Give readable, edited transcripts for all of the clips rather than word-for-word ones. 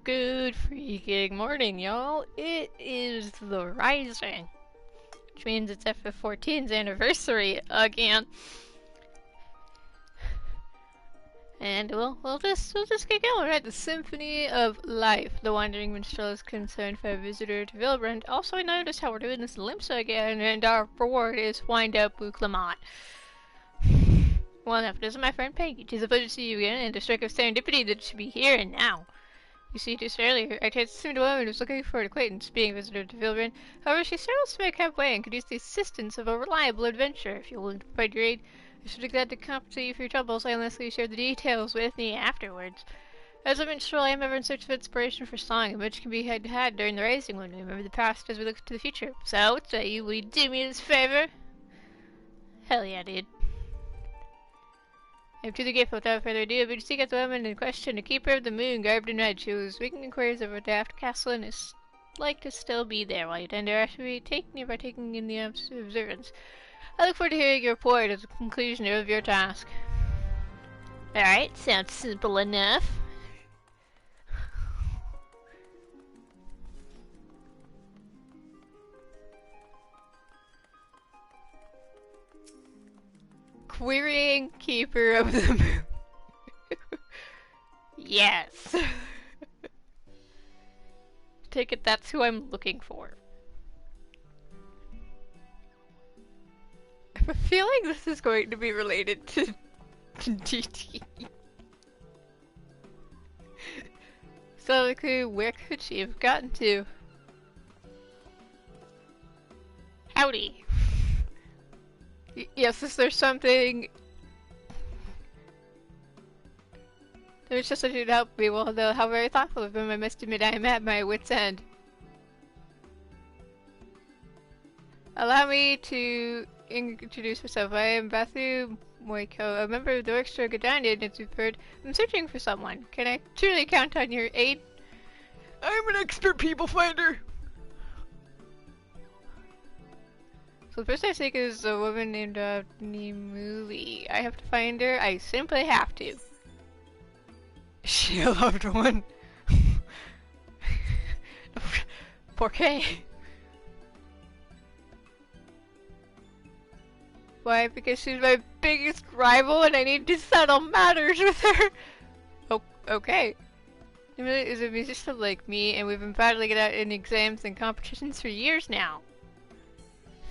Good freaking morning, y'all. It is the Rising, which means it's FF14's anniversary again. And we'll just get going, right? The Symphony of Life. The Wandering Minstrel is concerned for a visitor to Vilbrand. Also, I noticed how we're doing this Limsa again, and our reward is Wind Up with Clement. Well enough, this is my friend Peggy. It is a pleasure to see you again, and a stroke of serendipity that it should be here and now. You see, just earlier, I tried to assume a woman who was looking for an acquaintance, being a visitor to Vilbrand. However, she struggles to make halfway and could use the assistance of a reliable adventurer. If you're willing to provide your aid, I should be glad to compensate you for your troubles, unless you share the details with me afterwards. As a minstrel, I am ever in search of inspiration for song, and much can be had during the Rising when we remember the past as we look to the future. So, will you do me this favor? Hell yeah, dude. I am truly grateful. Without further ado, I bid you seek out the woman in question, a keeper of the moon, garbed in red. She was making inquiries over the Daft Castle and is like to still be there while you tender actually taking in the observance. I look forward to hearing your report at the conclusion of your task. Alright, sounds simple enough. Querying Keeper of the Moon. Yes. Take it that's who I'm looking for. I have a feeling this is going to be related to DT. So, where could she have gotten to? Howdy. Yes, is there something... There's just something to help me. Well, though, how very thoughtful of him. I must admit I am at my wit's end. Allow me to introduce myself. I am Bathu Moiko, a member of the Orchestra Gadania, as you've heard. I'm searching for someone. Can I truly count on your aid? I'm an expert people finder! So the person I seek is a woman named Nimuli. I have to find her. I simply have to. Is she a loved one? Poor Kay. Why? Because she's my biggest rival and I need to settle matters with her. Oh, okay. Nimuli is a musician like me and we've been battling it out in exams and competitions for years now.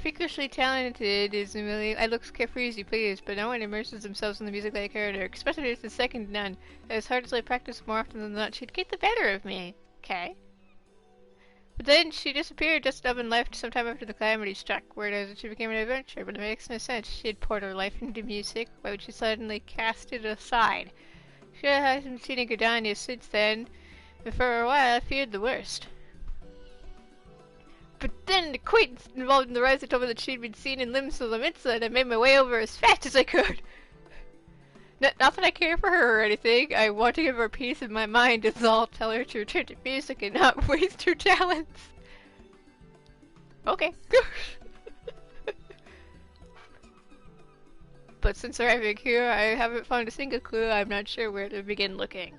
Freakishly talented is Amelia. I look carefree as you please, but no one immerses themselves in the music like her, especially as the second to none. As hard as I practice more often than not, she'd get the better of me. Okay. But then she disappeared just up and left sometime after the calamity struck, whereas she became an adventurer, but it makes no sense. She had poured her life into music, why would she suddenly cast it aside? She hasn't seen a Gardania since then, and for a while I feared the worst. But then an acquaintance involved in the rise told me that she'd been seen in Limsa Lamitsa, and I made my way over as fast as I could. Not that I care for her or anything. I want to give her peace of my mind, is all. Tell her to return to music and not waste her talents. Okay. But since arriving here, I haven't found a single clue. I'm not sure where to begin looking.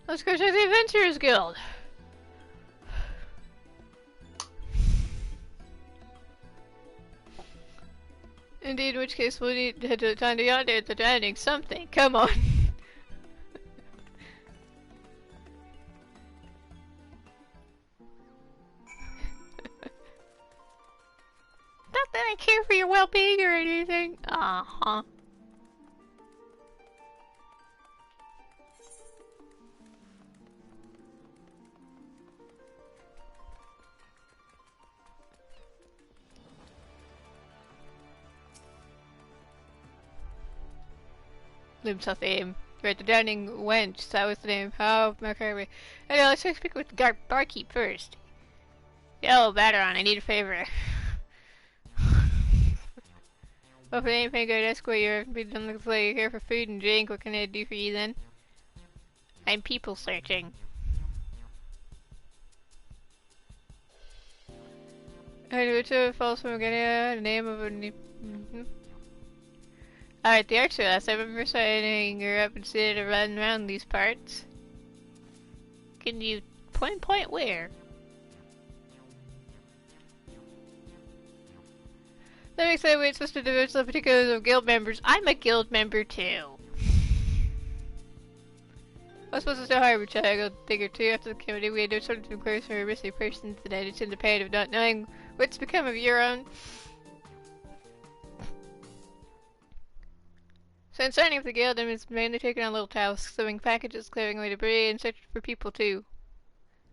Let's go to the Adventurers Guild. Indeed, in which case we'll need to head to the town yonder at the landing. Something. Come on. Not that I care for your well-being or anything. Uh-huh. Limsa theme. Right, the Downing Wench, that was the name. Oh, okay. Anyway, let's speak with the barkeep first. Yo, Baderon, I need a favor. Well, if it ain't Penguin escort you, don't look like you're here for food and drink. What can I do for you then? I'm people searching. I do it falls from the name of a Alright, the archer last I remember signing her up instead of running around these parts. Can you point where? That makes sense. We're supposed to devote some particulars of guild members. I'm a guild member too. I was supposed to start hiring a go dig or two after the committee. We had no sort of inquiries for a missing person today. It's in the pain of not knowing what's become of your own. Since signing up the guild, it's mainly taking on little tasks, sewing packages, clearing away debris, and searching for people too.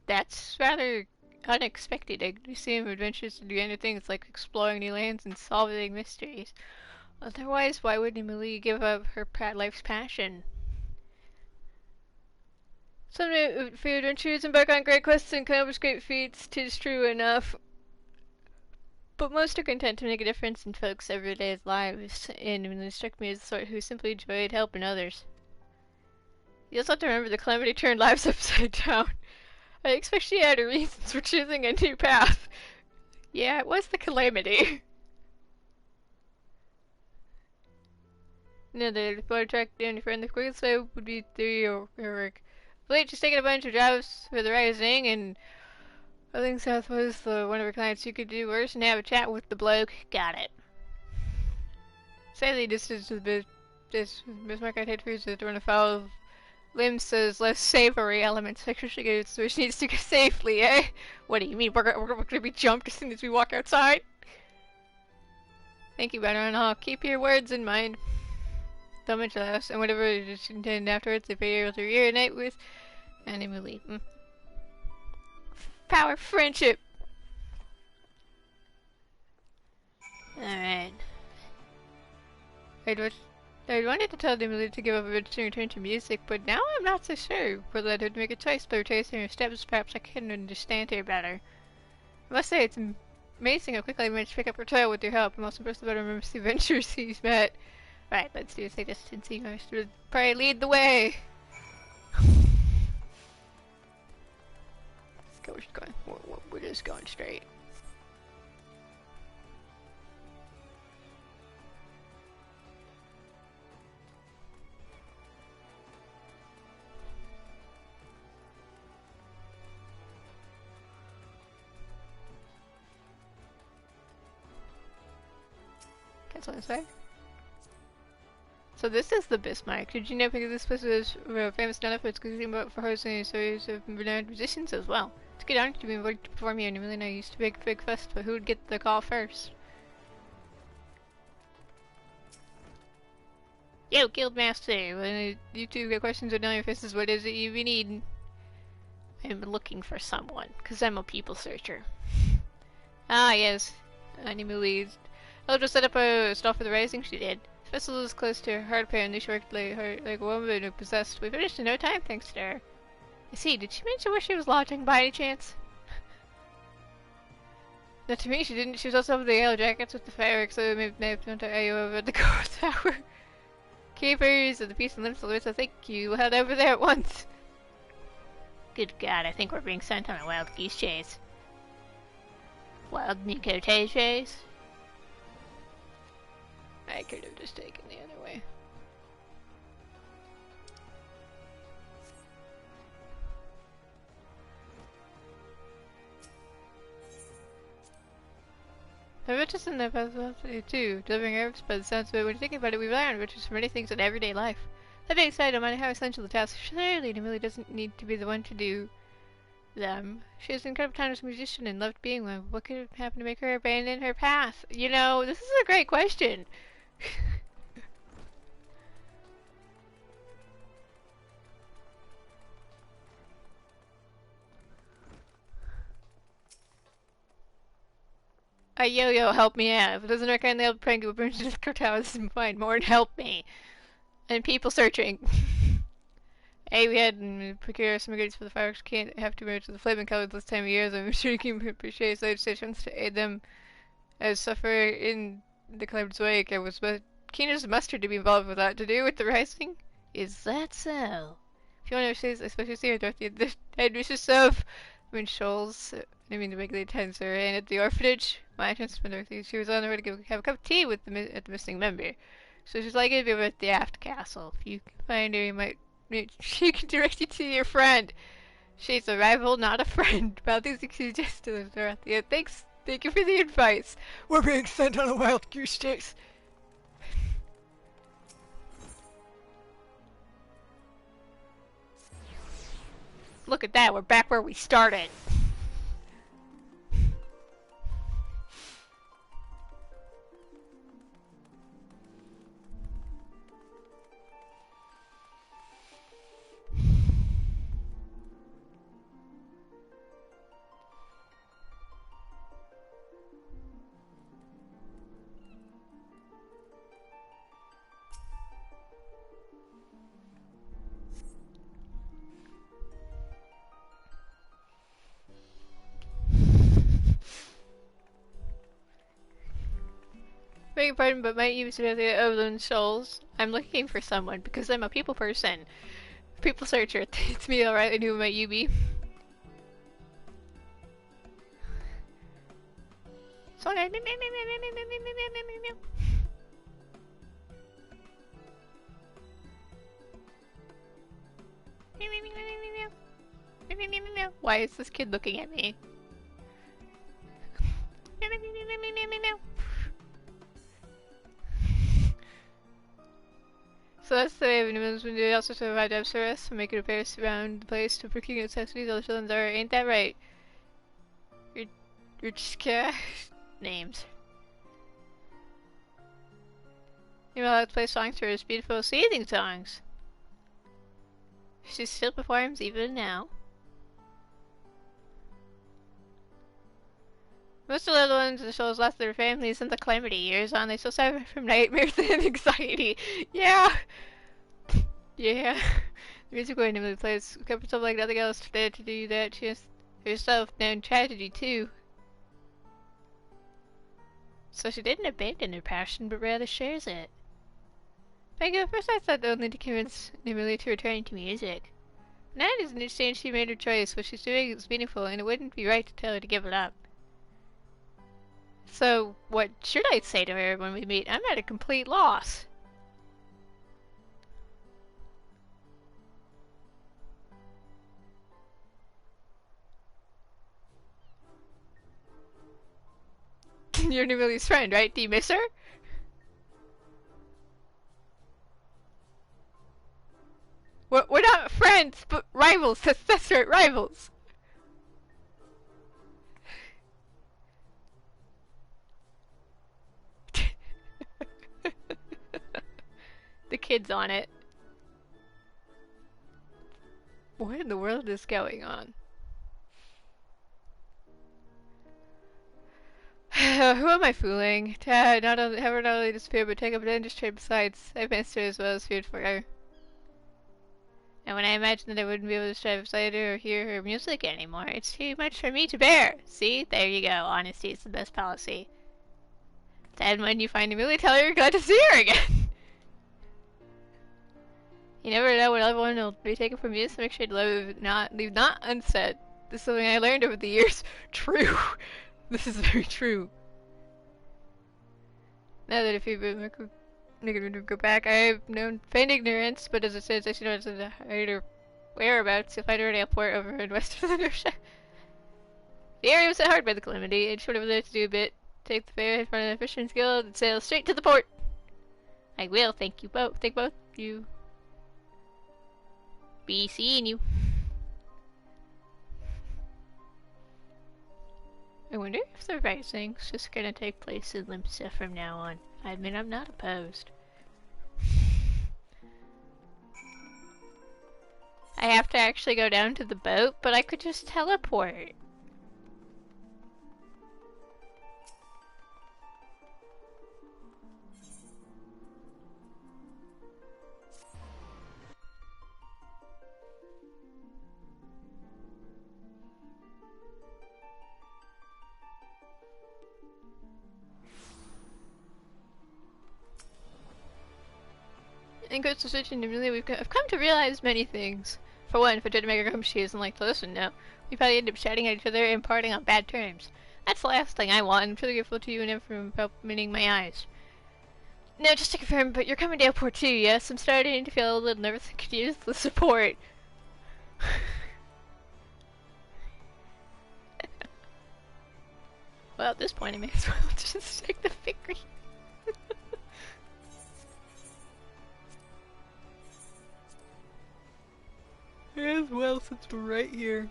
That's rather unexpected. I do seem adventures to do anything. It's like exploring new lands and solving mysteries. Otherwise, why would Emily give up her life's passion? Some for your adventures embark on great quests and accomplish great feats. 'Tis true enough. But most are content to make a difference in folks' everyday lives, and Emily struck me as the sort who simply enjoyed helping others. You also have to remember the calamity turned lives upside down. I expect she had her reasons for choosing a new path. Yeah, it was the calamity. No, the board track down your friend. The quickest way would be through your work. Late, just taking a bunch of jobs for the Rising, and I think South was one of her clients. You could do worse and have a chat with the bloke. Got it. Sadly, this is this Bismarck I'd hate for you to run afoul of Limsa's less savory elements. Actually, good, so she needs to go safely, eh? What do you mean? We're gonna be jumped as soon as we walk outside? Thank you, Banner, and I'll keep your words in mind. Don't mention us, and whatever it is intended afterwards, if you're able to reunite with Emily. Power friendship! Alright. I wanted to tell Emily to give up a bit to return to music, but now I'm not so sure whether I'd make a choice by retracing her steps. Perhaps I can understand her better. I must say, it's amazing how quickly I managed to pick up her trail with your help. I'm also impressed about her remembers the adventures he's met. Right, let's do this. I just didn't see I should probably lead the way. Let's go. We're just going straight. Cancel this way. So this is the Bismarck. Did you know because this place is famous enough for its cuisine, but for hosting a series of renowned musicians as well? It's a good honor to be invited to perform here, and really not used to big fest, but who would get the call first? Yo, Guildmaster! When you two get questions or down your faces, what is it you need? I'm looking for someone, because I'm a people searcher. Ah, yes. Emily. I'll just set up a stall for the Rising. She did. This vessel is close to her heart, apparently she worked like a woman who possessed. We finished in no time, thanks to her. I see, did she mention where she was lodging by any chance? Not to me, she didn't. She was also with the yellow jackets with the fireworks, so may have known to you over at the Gold Tower. Keepers of the Peace and Limb Salute, so thank you. We'll head over there at once. Good God, I think we're being sent on a wild geese chase. Wild Nicote chase? I could have just taken the other way. The riches in the possibility too, delivering herbs by the sounds of it. When you're thinking about it, we rely on riches for many things in everyday life. That being said, no matter how essential the task, surely Emily doesn't need to be the one to do them. She was an incredible talented musician and loved being one. What could happen to make her abandon her path? You know, this is a great question. Yo-yo, help me out. If it doesn't work on the old prank, we'll bring to the courthouse and find more and help me. And people searching. Hey, we had to procure some ingredients for the fireworks. Can't have too much of the flaming colors this time of year, so I'm sure you can appreciate legislations to aid them as suffer in the calam's wake. I was keen as mustard to be involved with that to do with the Rising. Is that so? If you want to see, especially see her, Dorothy, the headmistress of Shoals, I mean the regular attendants are in at the orphanage. My attendance from Dorothy, she was on her way to go have a cup of tea with at the missing member. So she's likely to be over at the aft castle. If you can find her, you might. She can direct you to your friend. She's a rival, not a friend. About these suggestions are at the end. Thanks. Thank you for the advice. We're being sent on a wild goose chase. Look at that. We're back where we started. Beg your pardon, but might you visit the Overland Shoals? I'm looking for someone because I'm a people person. People searcher. It's me, alright, and who might you be? Sorry. Why is this kid looking at me? So that's the way when they also survived Absurus and make it appears around the place to procure necessities. All the children are, ain't that right? You're just names. You know how to play songs for his beautiful soothing songs. She still performs even now. Most of the little ones in the shows lost their families in the calamity years on. They still suffer from nightmares and anxiety. Yeah! Yeah. The music randomly plays. Kept herself like nothing else there to do that. She has herself known tragedy too. So she didn't abandon her passion, but rather shares it. At first I thought only to convince Emily to return to music. Now I understand she made her choice. What she's doing is meaningful, and it wouldn't be right to tell her to give it up. So, what should I say to her when we meet? I'm at a complete loss. You're Emily's friend, right? Do you miss her? We're not friends, but rivals. That's right, rivals. The kid's on it. What in the world is going on? Who am I fooling? Have her not only disappear, but take up an industry besides. I've missed her as well as feared for her. And when I imagined that I wouldn't be able to drive beside her or hear her music anymore, it's too much for me to bear. See? There you go. Honesty is the best policy. Then when you find Amelia, tell her you're glad to see her again. You never know what everyone will be taken from you, so make sure to leave not unsaid. This is something I learned over the years. True. This is very true. Now that if you go back, I have known feigned ignorance, but as it says, I should know it's a higher whereabouts. You'll find her at an airport over in west of the North. The area was hit hard by the calamity, and short over there to do a bit. Take the ferry in front of the Fisherman's Guild and sail straight to the port. I will, thank you both. Thank both you. Be seeing you. I wonder if the rising's just gonna take place in Limsa from now on. I mean, I'm not opposed. I have to actually go down to the boat, but I could just teleport. In Coastal Switching, really, I've come to realize many things. For one, if I tried to make her come, she doesn't like to listen now. We probably end up shouting at each other and parting on bad terms. That's the last thing I want, and I'm truly grateful to you and him for opening my eyes. No, just to confirm, but you're coming to airport too, yes? I'm starting to feel a little nervous and could use the support. Well, at this point, I may as well just take the figurine. As well, since we're right here.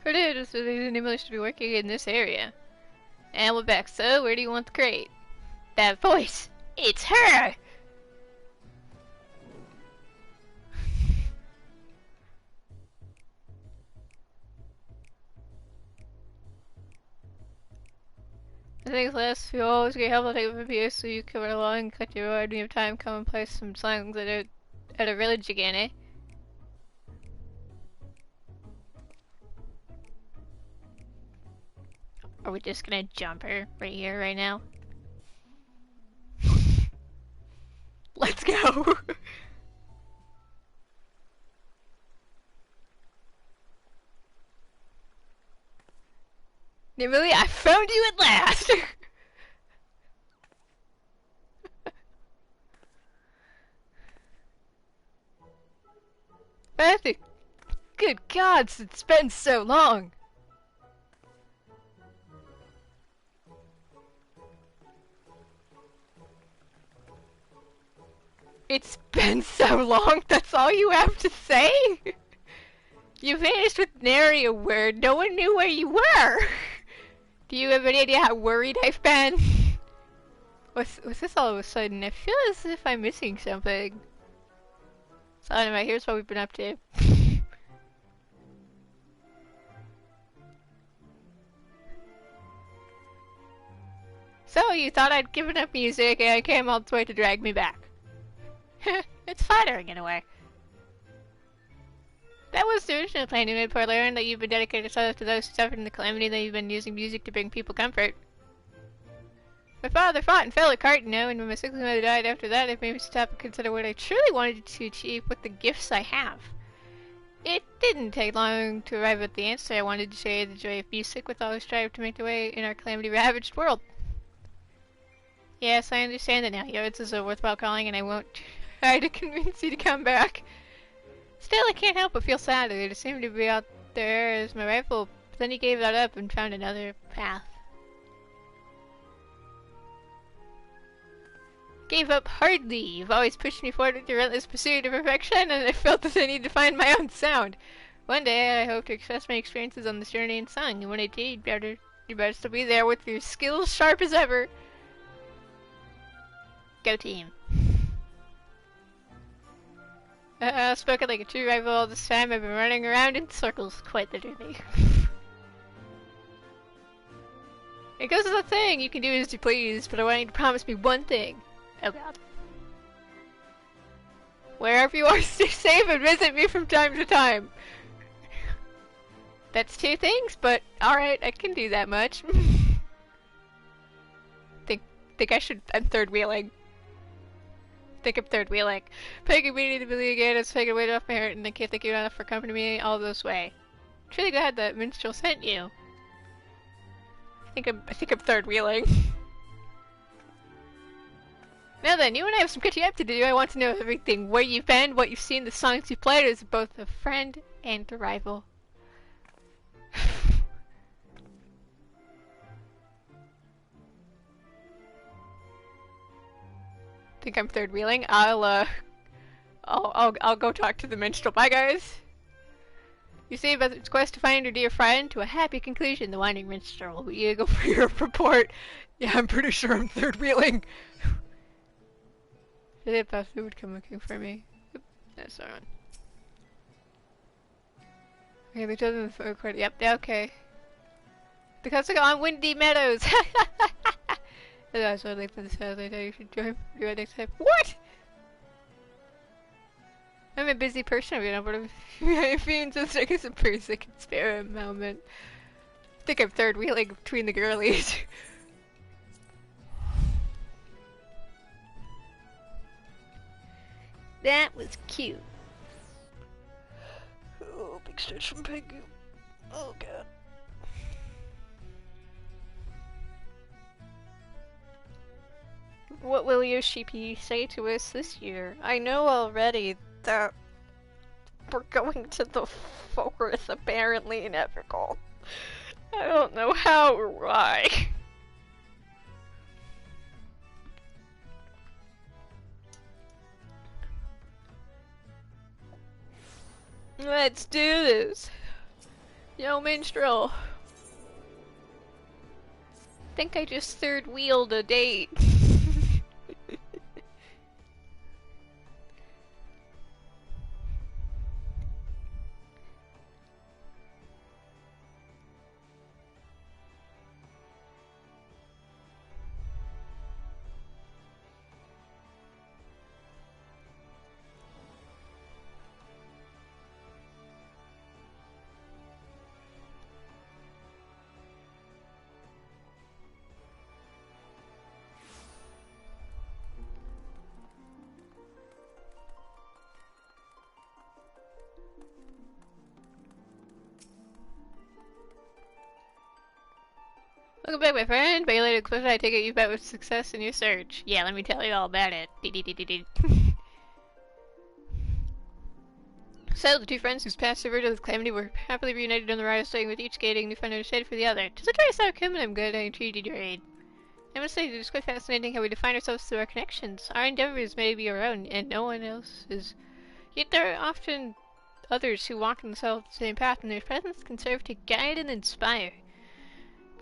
For dude, it's really anybody should be working in this area. And we're back, so where do you want the crate? That voice! It's her! The thing's less, you always get help to take with you so you can run along and cut your road when you have time, come and play some songs at a village again, eh? Are we just gonna jump her right here, right now? Let's go! Emily, I found you at last! Matthew, good gods, it's been so long! It's been so long, that's all you have to say? You vanished with nary a word, no one knew where you were! Do you have any idea how worried I've been? What's this all of a sudden? I feel as if I'm missing something. So anyway, here's what we've been up to. So, you thought I'd given up music and came all the way to drag me back. It's flattering in a way. That was the original plan you made, poor Lauren, that you've been dedicated yourself to those who suffered in the calamity, that you've been using music to bring people comfort. My father fought and fell at Cart, and when my sickly mother died after that, it made me stop and consider what I truly wanted to achieve with the gifts I have. It didn't take long to arrive at the answer. I wanted to share the joy of music with all who strive to make their way in our calamity-ravaged world. Yes, I understand it now. Yours is a worthwhile calling, and I won't try to convince you to come back. Still, I can't help but feel sad that it seemed to be out there as my rifle, but then he gave that up and found another path. Gave up hardly. You've always pushed me forward with your relentless pursuit of perfection, and I felt that I need to find my own sound. One day, I hope to express my experiences on this journey in song, and when I do, you better still be there with your skills sharp as ever. Go team. Spoken like a true rival all this time. I've been running around in circles, quite literally. It goes without saying, you can do as you please, but I want you to promise me one thing. Oh god. Wherever you are, stay safe and visit me from time to time. That's two things, but alright, I can do that much. Think I should, I'm third wheeling. Think I'm third wheeling. Pegging me to believe again, it's taking weight off my heart, and I can't thank you enough for accompanying me all this way. I'm truly glad that minstrel sent you. I think I'm third wheeling. Now then, you and I have some catching up to do. I want to know everything. Where you've been, what you've seen, the songs you've played as both a friend and a rival. Think I'm third wheeling. I'll go talk to the minstrel. Bye, guys. You see about its quest to find your dear friend to a happy conclusion. The winding minstrel will eagle for your report. Yeah, I'm pretty sure I'm third wheeling. Philip thought he would come looking for me. Oop, that's the wrong one. Okay, they told them the record. Yep, yeah, okay. Because they're on Windy Meadows! That's what I think for this house. I know you should join. Do it next time. What? I'm a busy person right now, but if you just like as a person can spare a moment. I think I'm third wheeling between the girlies. That was cute. Oh, big stretch from Penguin. Oh god. What will Yoship say to us this year? I know already that we're going to the forest, apparently inevitable. I don't know how or why. Let's do this. Yo, minstrel. Think I just third wheeled a date. Welcome back, my friend. By your later question, I take it you've met with success in your search. Yeah, let me tell you all about it. So, the two friends whose paths diverged with calamity were happily reunited on the rise, starting with each gaining new find understanding for the other. Just a trace outcome, and I'm glad I treated your aid. I must say, it is quite fascinating how we define ourselves through our connections. Our endeavors may be our own, and no one else's. Yet there are often others who walk in the same path, and their presence can serve to guide and inspire.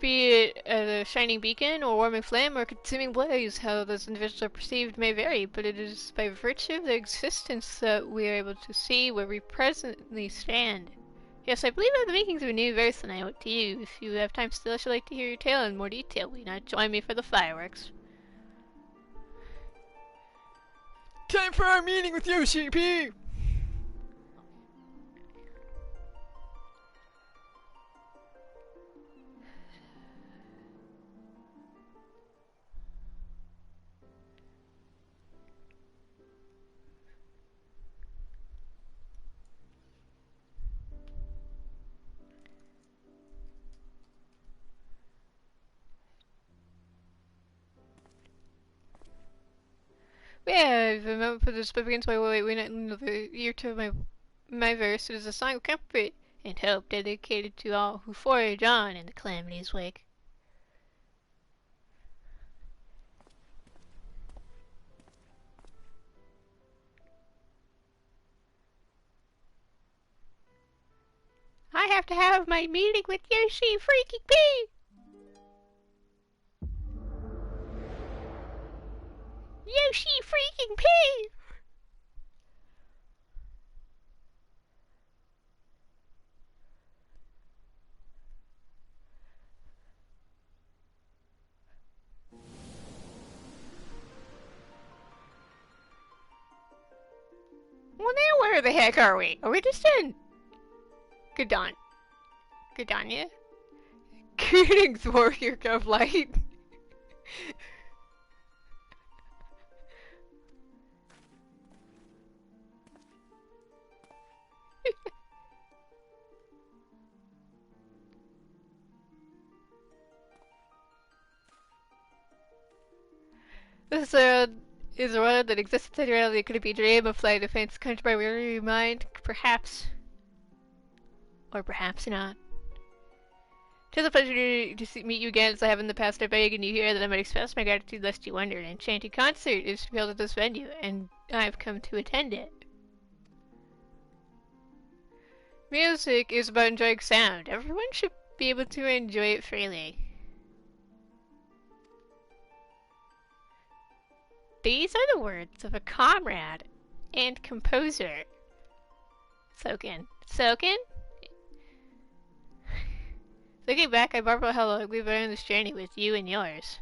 Be it a shining beacon, or warming flame, or consuming blaze, how those individuals are perceived may vary, but it is by virtue of their existence that we are able to see where we presently stand. Yes, I believe I'm the makings of a new verse, and I owe it to you. If you have time still, I should like to hear your tale in more detail. Will you not join me for the fireworks? Time for our meeting with Yoship! Yeah, if I remember for this begins by way we know the year to my verse. It is a song of comfort and hope dedicated to all who forage on in the calamity's wake. I have to have my meeting with Yoshi freaking P! Yoshi freaking P! Well, now where the heck are we? Are we just in Gardania? Greetings, warrior of light. This is a world that exists in reality. Could it be a dream of flight defense conjured by weary mind? Perhaps. Or perhaps not. 'Tis a pleasure to meet you again as I have in the past. I beg and you hear that I might express my gratitude lest you wonder. An enchanting concert is to be held at this venue, and I've come to attend it. Music is about enjoying sound. Everyone should be able to enjoy it freely. These are the words of a comrade and composer. Soken. Soken? Looking back, I marvel how long we've been on this journey with you and yours.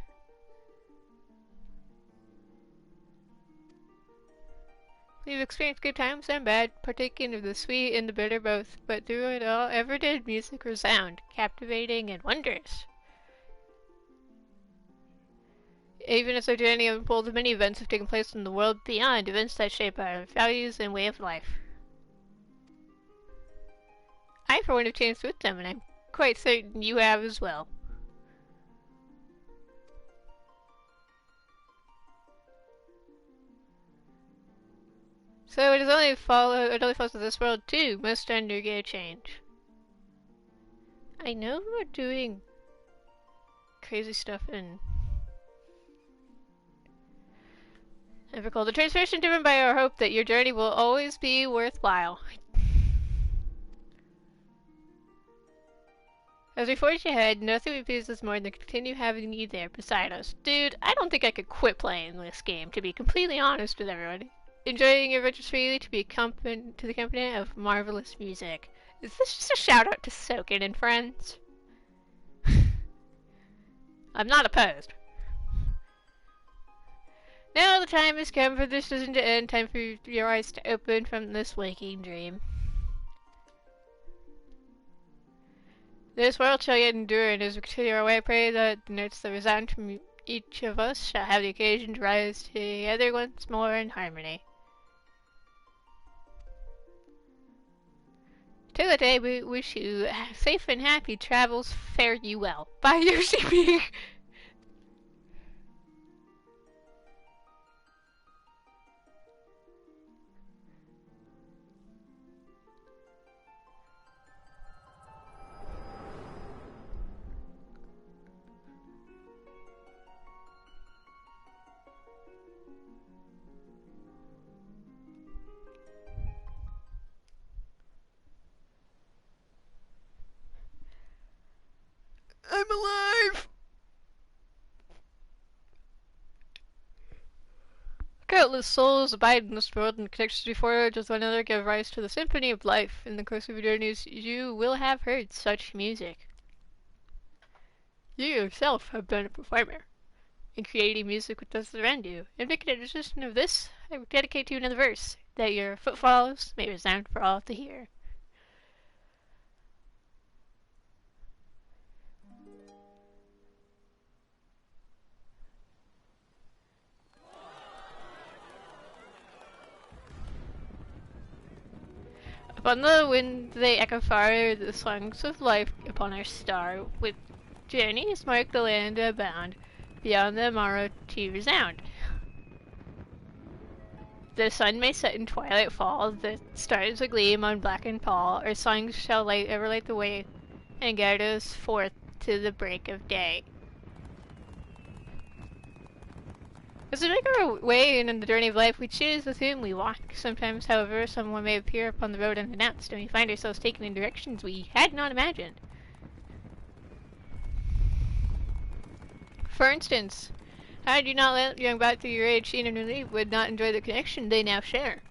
We've experienced good times and bad, partaking of the sweet and the bitter both, but through it all, ever did music resound, captivating and wondrous. Even as our journey unfolds, many events have taken place in the world beyond, events that shape our values and way of life. I, for one, have changed with them, and I'm quite certain you have as well. So it only follows that this world too must undergo change. I know we're doing crazy stuff in Evercall. The transformation driven by our hope that your journey will always be worthwhile. As we forge ahead, nothing would please us more than to continue having you there beside us. Dude, I don't think I could quit playing this game, to be completely honest with everyone. Enjoying your adventures freely to the accompaniment of marvelous music. Is this just a shout out to Soken and friends? I'm not opposed. Now the time has come for this decision to end. Time for your eyes to open from this waking dream. This world shall yet endure, and as we continue our way, I pray that the notes that resound from each of us shall have the occasion to rise together once more in harmony. Till that day, we wish you safe and happy travels. Fare you well. Bye, Yoship. I'm alive! Countless souls abide in this world, and connections before with one another give rise to the symphony of life. In the course of your journeys, you will have heard such music. You yourself have been a performer in creating music with those around you. In making a decision of this, I dedicate to you another verse, that your footfalls may resound for all to hear. Upon the wind they echo far, the songs of life upon our star, with journeys mark the land abound, beyond the morrow to resound. The sun may set and twilight fall, the stars will gleam on blackened pall, our songs shall ever light the way, and guide us forth to the break of day. As we make our way in the journey of life, we choose with whom we walk. Sometimes, however, someone may appear upon the road unannounced, and we find ourselves taken in directions we had not imagined. For instance, had you not let young back to your age, Sheen and Lee would not enjoy the connection they now share.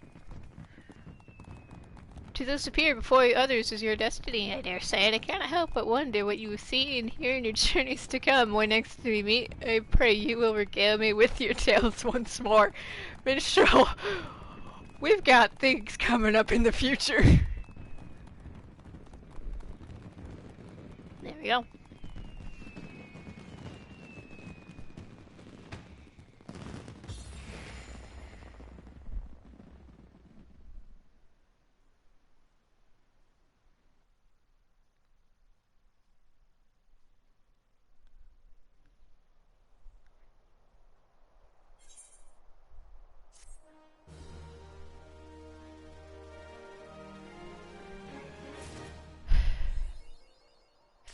To thus appear before others is your destiny, I dare say, and I cannot help but wonder what you will see and hear in your journeys to come. When next we meet, I pray you will regale me with your tales once more. Minstrel, we've got things coming up in the future. There we go.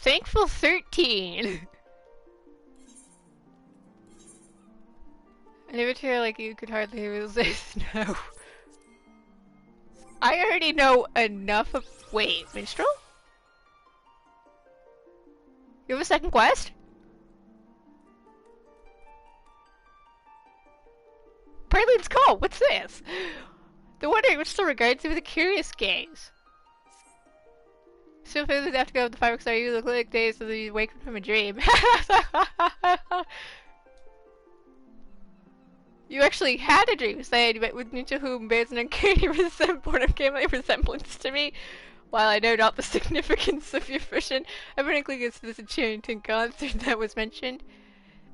Thankful 13! I never feel like you could hardly resist, no. I already know enough of- wait, Minstrel? You have a second quest? Prelude's Call, what's this? The wondering which still regards you with a curious gaze. Still feeling after go with the fireworks are you look like days of the waking from a dream. You actually had a dream saying you met with me to whom bears an uncanny resemblance to me. While I know not the significance of your vision, ironically it's this enchanting concert that was mentioned.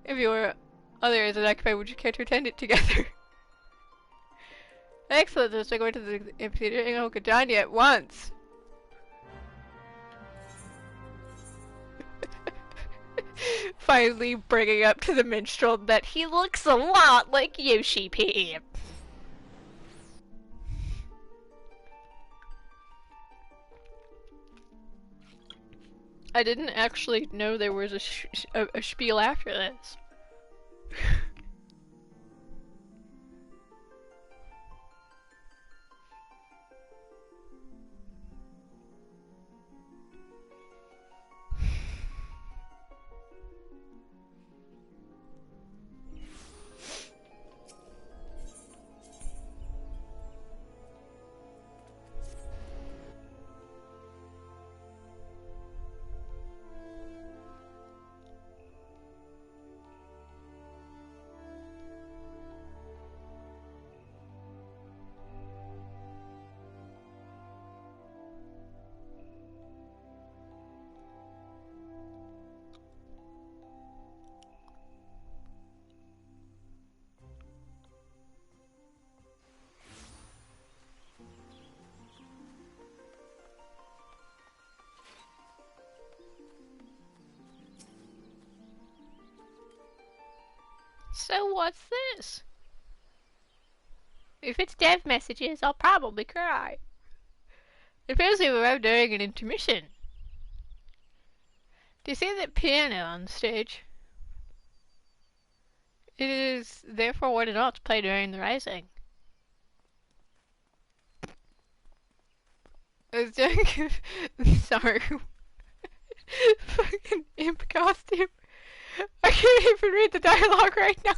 If your others are occupied, would you care to attend it together? Excellent, so we're going to the amphitheater in Okadanya at once. Finally bringing up to the minstrel that he looks a lot like Yoship. I didn't actually know there was a spiel after this. So what's this? If it's dev messages, I'll probably cry. It appears we arrived during an intermission. Do you see that piano on the stage? It is therefore what it ought to play during the rising. I was doing sorry. Fucking imp costume. I can't even read the dialogue right now.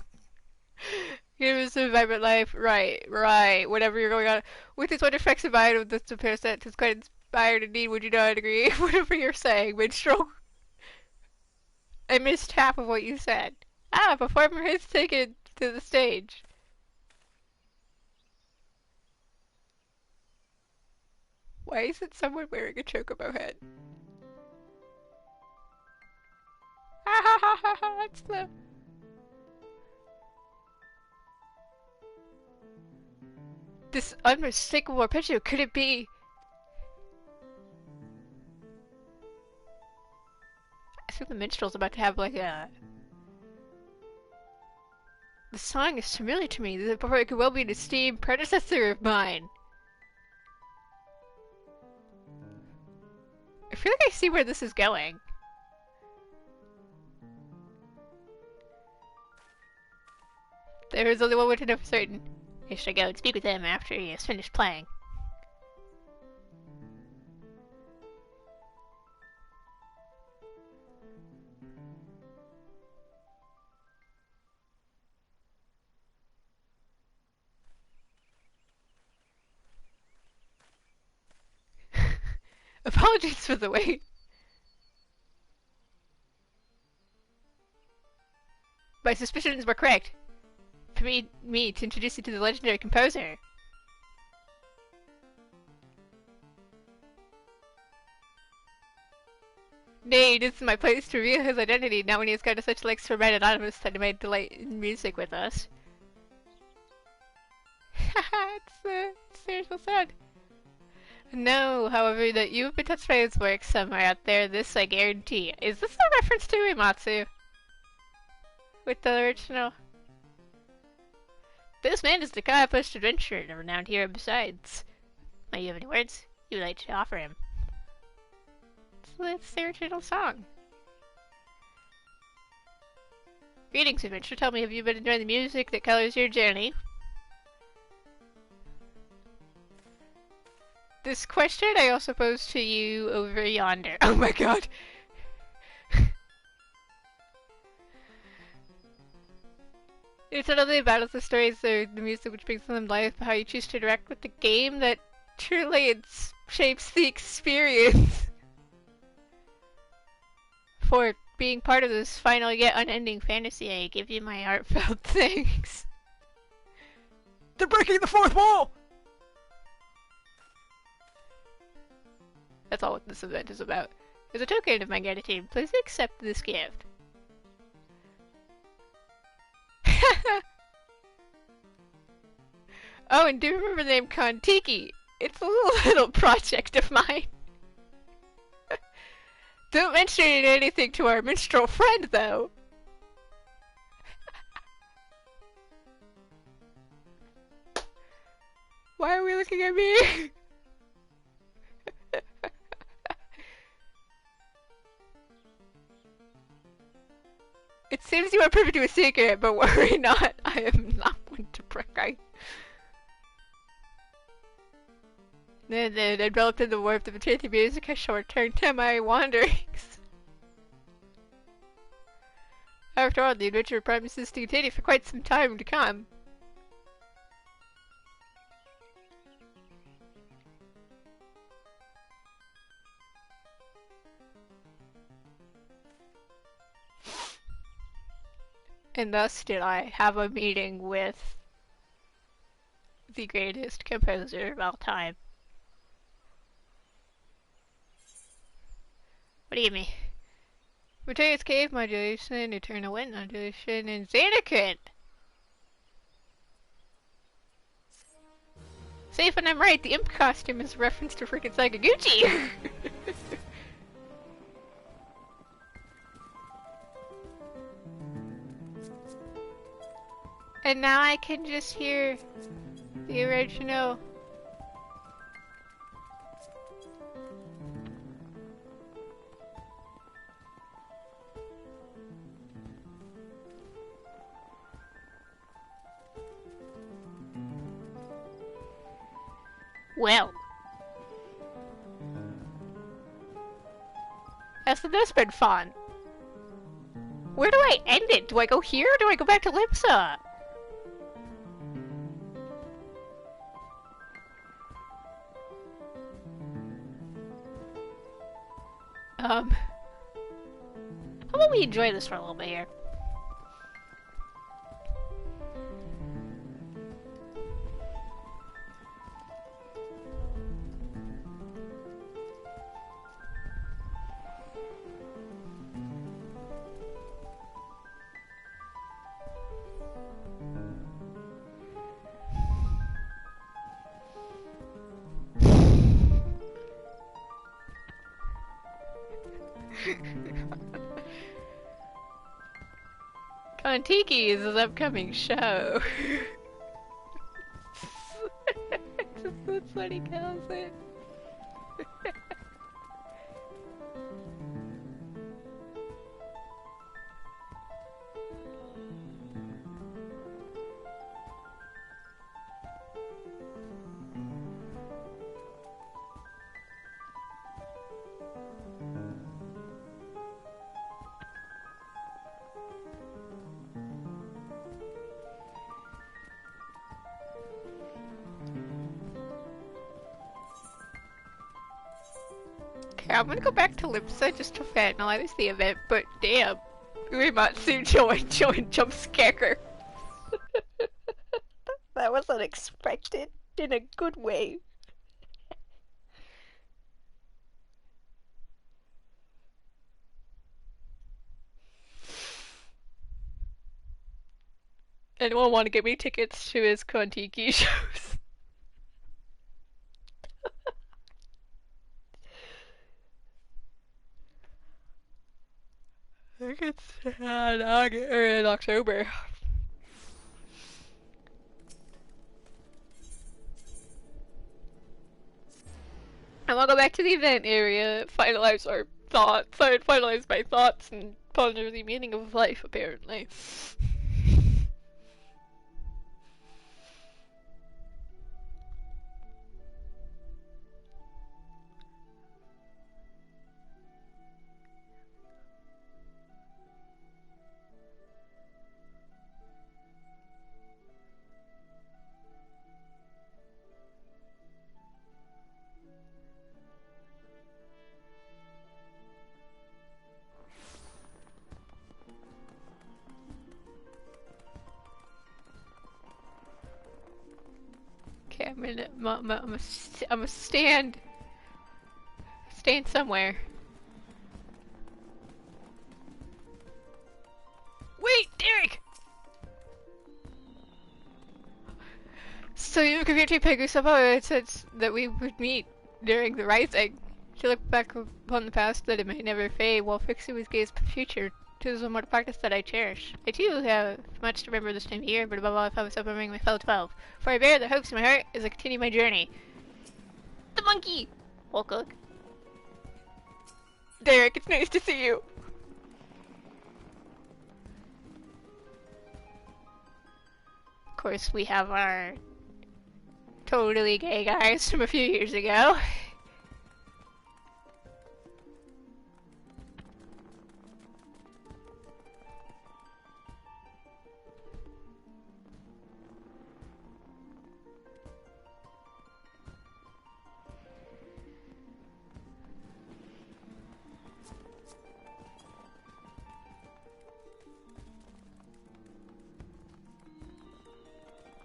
Give us a vibrant life. Right. Whatever you're going on. With its wonder effects combined with this pair set, it's quite inspired indeed. Would you not agree? Whatever you're saying, minstrel. I missed half of what you said. Ah, performer has taken to the stage. Why isn't someone wearing a chocobo head? Ha ha ha ha ha, it's the... This unmistakable arpeggio, could it be... I think the minstrel's about to have like a... The song is familiar to me, it could well be an esteemed predecessor of mine. I feel like I see where this is going. There is only one way to know for certain. I should go and speak with him after he has finished playing. Apologies for the wait. My suspicions were correct. Permit me to introduce you to the legendary composer. Nay, this is my place to reveal his identity, now when he has got such likes to remain anonymous that he may delight in music with us. Haha, it's seriously sad. No, however, that you've been touched by his work somewhere out there, this I guarantee. Is this a reference to Uematsu? With the original? This man is the accomplished adventurer and a renowned hero besides. Might you have any words you would like to offer him? It's the original song. Greetings, adventurer. Tell me, have you been enjoying the music that colors your journey? This question I also pose to you over yonder. Oh my god! It's not only about the stories or the music which brings them life, but how you choose to interact with the game that truly shapes the experience. for being part of this final yet unending fantasy. I give you my heartfelt thanks. They're breaking the fourth wall! That's all what this event is about. As a token of my gratitude, please accept this gift. Oh, and do remember the name Kontiki. It's a little project of mine. Don't mention anything to our minstrel friend, though. Why are we looking at me? It seems you are privy to a secret, but worry not. I am not one to brag. Then, enveloped in the warmth of enchanting music, I shall return to my wanderings. After all, the adventure promises to continue for quite some time to come. And thus did I have a meeting with the greatest composer of all time. What do you mean? Mateus Cave modulation, Eternal Wind modulation, and Xanacrin! Safe when I'm right, the imp costume is a reference to freaking Sakaguchi! And now I can just hear the original. Well. Hasn't this been fun? Where do I end it? Do I go here or do I go back to Limsa? How about we enjoy this for a little bit here? Kontiki is his upcoming show. That's what he calls it. I'm gonna go back to Limsa just to finalize the event, but damn, Uematsu joined jumpscare. That was unexpected in a good way. Anyone want to get me tickets to his Kontiki shows? I think it's in October. And we'll go back to the event area, finalize our thoughts, finalize my thoughts, and ponder the meaning of life, apparently. I'm gonna stand somewhere. Wait, Derek! So you compared to Penguin somehow it said that we would meet during the rising. To look back upon the past that it may never fade, while fixing with gaze future. 'Tis one more practice that I cherish. I too have much to remember this time of year, but above all I found myself remembering my fellow 12. For I bear the hopes in my heart as I continue my journey. The monkey! Whole cook. Derek, it's nice to see you. Of course, we have our totally gay guys from a few years ago.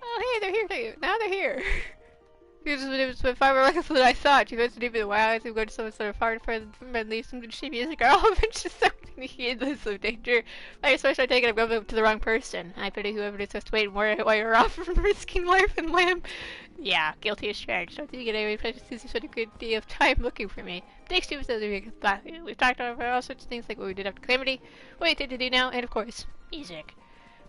Oh, hey, they're here too. Now they're here. It was by far more reckless than I thought. You guys would even wow as we go to some sort of hard for and leave some good shitty music or all of it just so heedless of danger. I especially I take it I'm going to the wrong person. I pity whoever decides to wait while you're off from risking life and limb. Yeah, guilty as charged. Don't think you get any prejudice spent a good deal of time looking for me. Thanks to we've talked about all sorts of things like what we did after Calamity, what we intend to do now, and of course, music.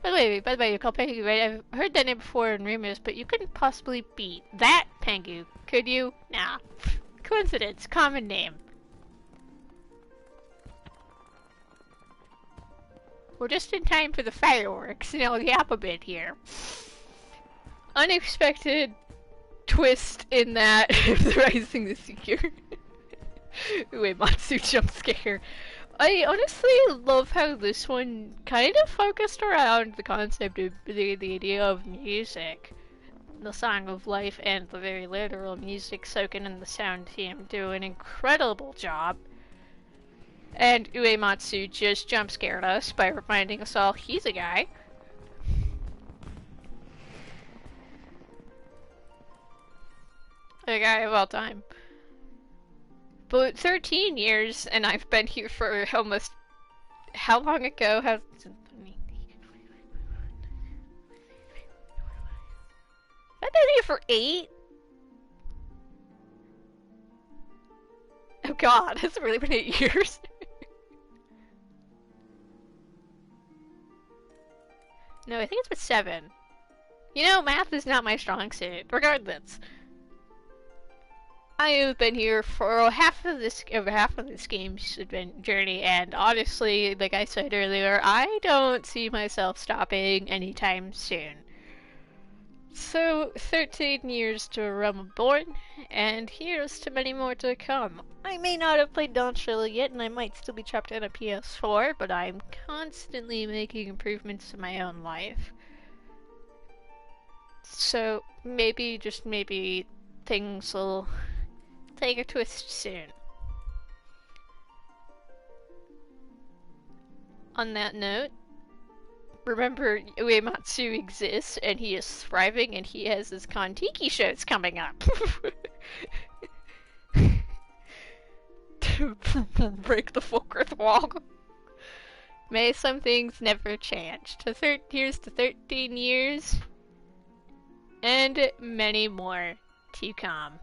By the way, you call Pengu, right? I've heard that name before in rumors, but you couldn't possibly be that Pengu, could you? Nah. Coincidence. Common name. We're just in time for the fireworks, and I'll yap a bit here. Unexpected twist in that the rising this year. Uematsu jumpscare. I honestly love how this one kind of focused around the concept of the idea of music. The Song of Life and the very literal music soaking in the sound team do an incredible job. And Uematsu just jump scared us by reminding us all he's a guy. A guy of all time. But 13 years, and I've been here for almost... How long ago has... I've been here for 8? Oh god, has it really been 8 years? No, I think it's been 7. You know, math is not my strong suit, regardless. I have been here for over half of this game's journey, and honestly, like I said earlier, I don't see myself stopping anytime soon. So, 13 years to a realm born, and here's to many more to come. I may not have played Dawn Shilla yet, and I might still be trapped in a PS4, but I'm constantly making improvements to my own life. So, maybe, just maybe, things will take a twist soon. On that note, remember Uematsu exists and he is thriving and he has his Kon-Tiki shows coming up. Break the fourth wall. May some things never change. Here's to 13 years and many more to come.